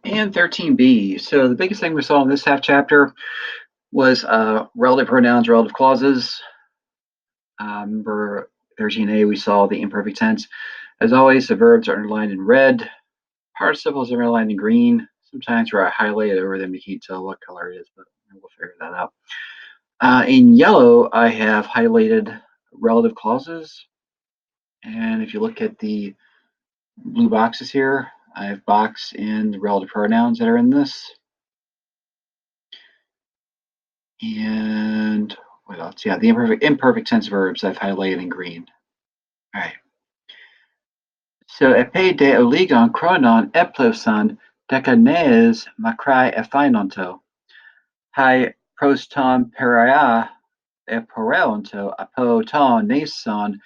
And 13b. So the biggest thing we saw in this half chapter was relative pronouns, relative clauses. Remember 13a, we saw the imperfect tense. As always, the verbs are underlined in red. Participles are underlined in green. Sometimes where I highlight it over them, you can't tell what color it is, but we'll figure that out. In yellow, I have highlighted relative clauses. And if you look at the blue boxes here, I have boxed in the relative pronouns that are in this. And what else? Yeah, the imperfect tense verbs I've highlighted in green. All right. So epe de oligon chronon eplosan decanes macrae ephinonto. Hai proston peria eporeonto apo ton nason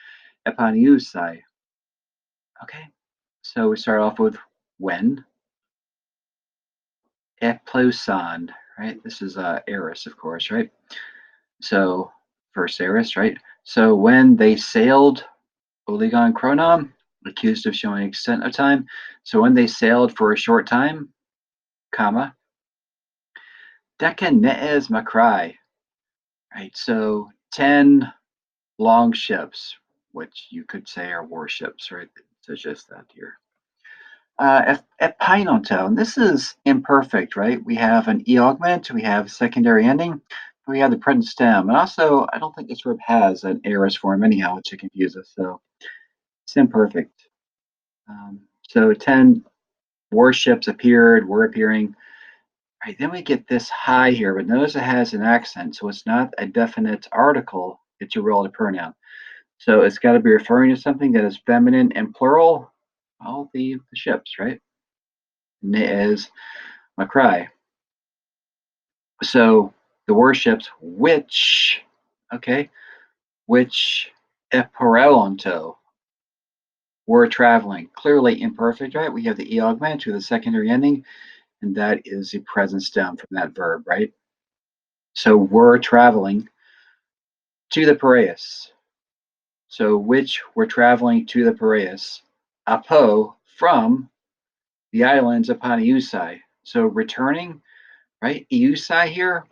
epaniusai. Okay. So we start off with when. Eplosan, right? This is Eris, of course, right? So first Eris, right? So when they sailed Oligon Chronon, accused of showing extent of time. So when they sailed for a short time, comma, Deca Nees Macrae, right? So 10 long ships, which you could say are warships, right? So just that here. At Pinonto, and this is imperfect, right? We have an e augment, we have secondary ending, we have the present stem, and also I don't think this verb has an aorist form anyhow, which confuse us. So it's imperfect. So 10 warships appeared, were appearing. Right, then we get this high here, but notice it has an accent, so it's not a definite article, it's a relative pronoun. So it's got to be referring to something that is feminine and plural. All the ships, right? Is Macrae. So the warships which, okay, which eporelonto were traveling. Clearly imperfect, right? We have the e augment to the secondary ending, and that is the present stem from that verb, right? So we're traveling to the Piraeus. So which we're traveling to the Piraeus. Apo from the islands of Paniusai. So returning, right? Iusai here,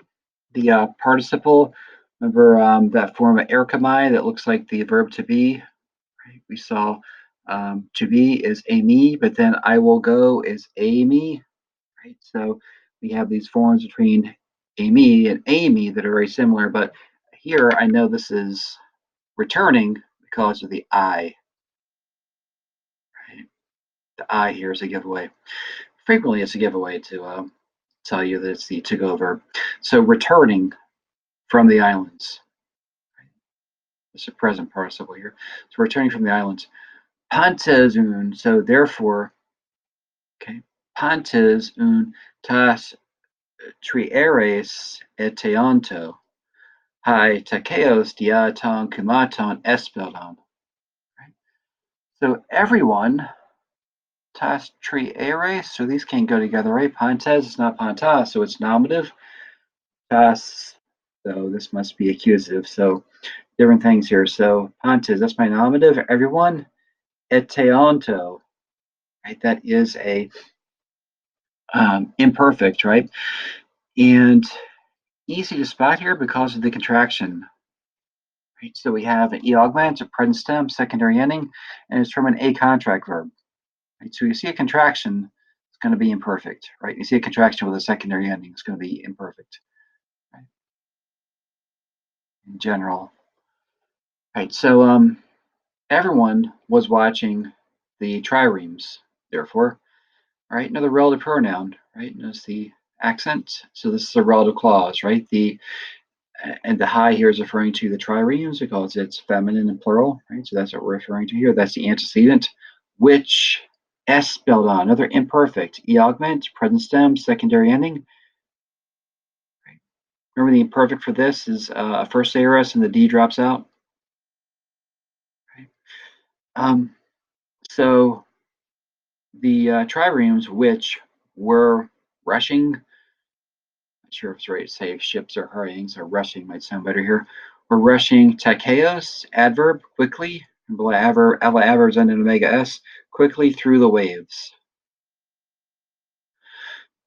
the participle. Remember that form of erkamai that looks like the verb to be. Right? We saw to be is ami, but then I will go is ami. Right? So we have these forms between ami and ami that are very similar, but here I know this is returning because of the I. Right? The I here is a giveaway. Frequently, it's a giveaway to tell you that it's the to-go verb. So returning from the islands. It's a present participle here. So returning from the islands. Pantes un. So therefore, okay, pantes un tas trieres eteonto. Hi takeos diaton kumaton espelon. Right? So everyone tas trieres. So these can't go together, right? Pantes is not pantas, so it's nominative. Tas. So this must be accusative. So different things here. So pantes, that's my nominative. Everyone. Eteonto, right? That is a imperfect, right? And easy to spot here because of the contraction. Right? So we have an e augment, a present stem, secondary ending, and it's from an a contract verb. Right? So you see a contraction, it's going to be imperfect, right? You see a contraction with a secondary ending, it's going to be imperfect, right? In general. Right. So everyone was watching the triremes, therefore. Right? Another relative pronoun, right? Notice the accent. So this is a relative clause, right? And the high here is referring to the triremes because it's feminine and plural, right? So that's what we're referring to here. That's the antecedent, which S spelled on, another imperfect. E augment, present stem, secondary ending. Right? Remember the imperfect for this is a first aorist and the D drops out. Right? So the triremes, which were rushing, not sure if it's right to say if ships are hurrying, so rushing might sound better here. We're rushing takeos, adverb, quickly, adverbs end in omega s, quickly through the waves.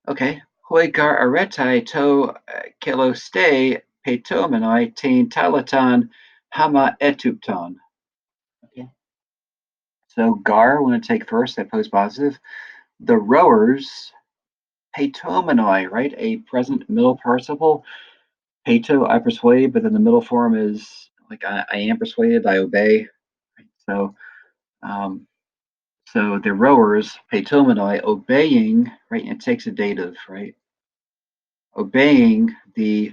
Okay. Hoi gar aretai to keloste petomenoi tain talatan hama etupton. Okay. So gar, we're going to take first, that pose positive. The rowers, petomenoi, right? A present middle participle. Peto, I persuade, but then the middle form is like I am persuaded, I obey. Right? Um, so the rowers, petomenoi, obeying, right? It takes a dative, right? Obeying the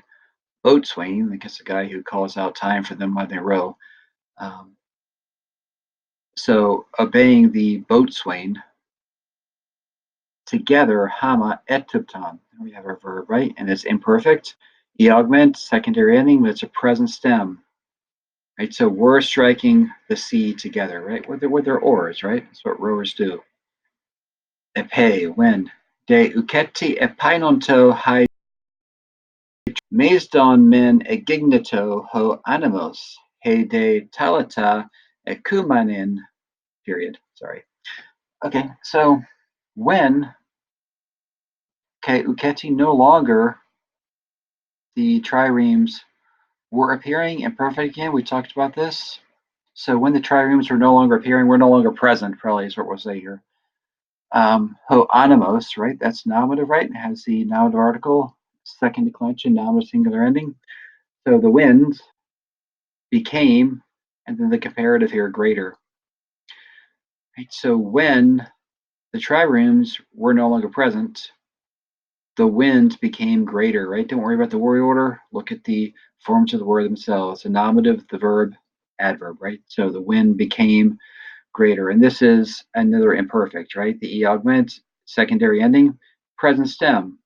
boatswain, I guess the guy who calls out time for them while they row. Um, so obeying the boatswain together, hama etupton. We have our verb, right? And it's imperfect. E augment, secondary ending, but it's a present stem, right? So we're striking the sea together, right? With their oars, right? That's what rowers do. Epe, when. De uketi epainonto hai Mazdon men egignato ho animos, he de talata ekumanin, period. Sorry. Okay, so when uketi no longer the triremes were appearing in perfect again, we talked about this. So when the triremes were no longer appearing, we're no longer present, probably is what we'll say here. Ho animos, right? That's nominative, right? It has the nominative article, second declension, nominative singular ending. So the winds became, and then the comparative here, greater. Right? So when the triremes were no longer present, the wind became greater, right? Don't worry about the word order. Look at the forms of the word themselves. The nominative, the verb, adverb, right? So the wind became greater. And this is another imperfect, right? The e augment, secondary ending, present stem.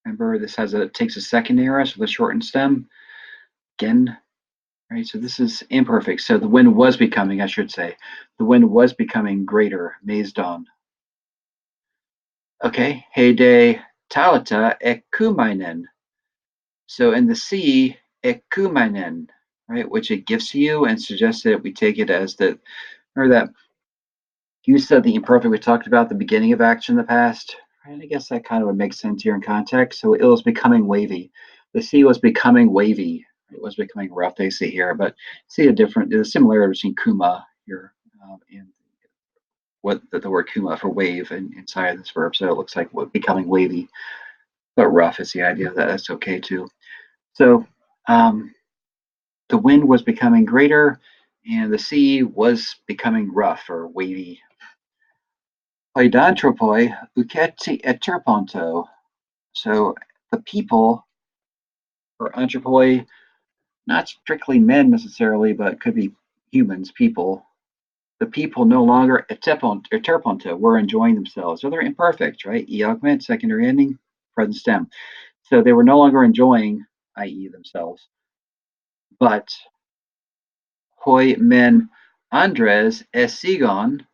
Remember, this takes a second aorist with a shortened stem. Again, right? So this is imperfect. So the wind was becoming, I should say, the wind was becoming greater, mazdon. Okay, heyday talata ekumainen. So in the sea, ekumainen, right, which it gives to you and suggests that we take it as the, remember that use of the imperfect we talked about at the beginning of action in the past, right? I guess that kind of would make sense here in context. So it was becoming wavy. The sea was becoming wavy. It was becoming rough, they say here, but see the similarity between kuma here and what the word kuma for wave inside of this verb. So it looks like becoming wavy, but rough is the idea of that. That's okay too. So um, the wind was becoming greater and the sea was becoming rough or wavy. Oidantropoi uketi eterponto. So the people, or anthropoi, not strictly men necessarily, but could be humans, people. The people no longer eterponto were enjoying themselves. So they're imperfect, right? E augment, secondary ending, present stem. So they were no longer enjoying, i.e., themselves. But hoi men Andres esigon,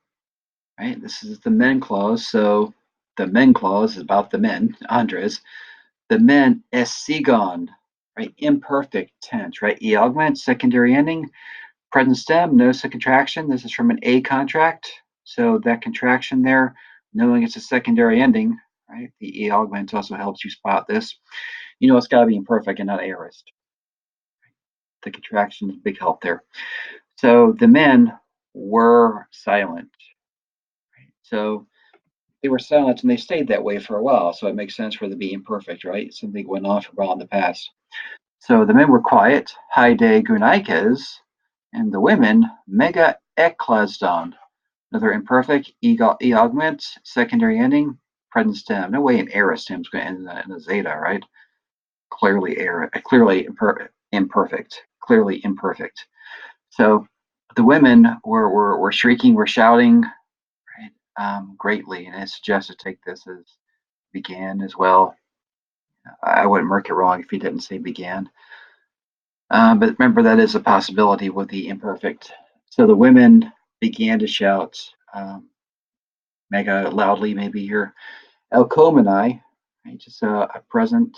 right? This is the men clause. So the men clause is about the men, Andres. The men esigon, right? Imperfect tense, right? E augment, secondary ending, present stem, notice the contraction. This is from an A contract. So that contraction there, knowing it's a secondary ending, right? The E augment also helps you spot this. You know it's got to be imperfect and not aorist. The contraction is a big help there. So the men were silent. Right? So they were silent and they stayed that way for a while. So it makes sense for the be imperfect, right? Something went on for a while in the past. So the men were quiet, haide gunaikes, and the women mega eklasdon. Another imperfect, e augment, secondary ending, present stem. No way an aorist stem is going to end in a zeta, right? Clearly imperfect. Clearly imperfect. So the women were shrieking, were shouting, right, greatly, and it suggests to take this as began as well. I wouldn't mark it wrong if he didn't say began. But remember, that is a possibility with the imperfect. So the women began to shout mega loudly, maybe here. Elkomani, right? Just a present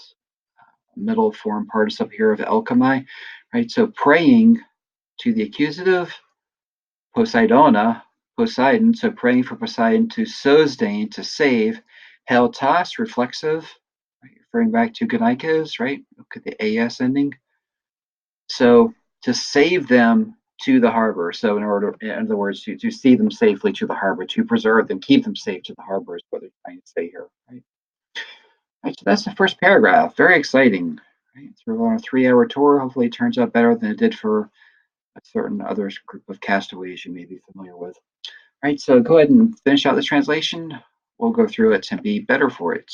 middle form participle here of elkamai, right? So praying to the accusative, Poseidona, Poseidon, so praying for Poseidon to sustain, to save, Heltas, reflexive, right, referring back to Ganaikos, right? Look at the AS ending. So to save them to the harbor. So in other words, to see them safely to the harbor, to preserve them, keep them safe to the harbor is what they're trying to say here, right? Right, so that's the first paragraph. Very exciting. Right? So we're on a 3-hour tour. Hopefully it turns out better than it did for a certain other group of castaways you may be familiar with. All right, so go ahead and finish out the translation. We'll go through it and be better for it.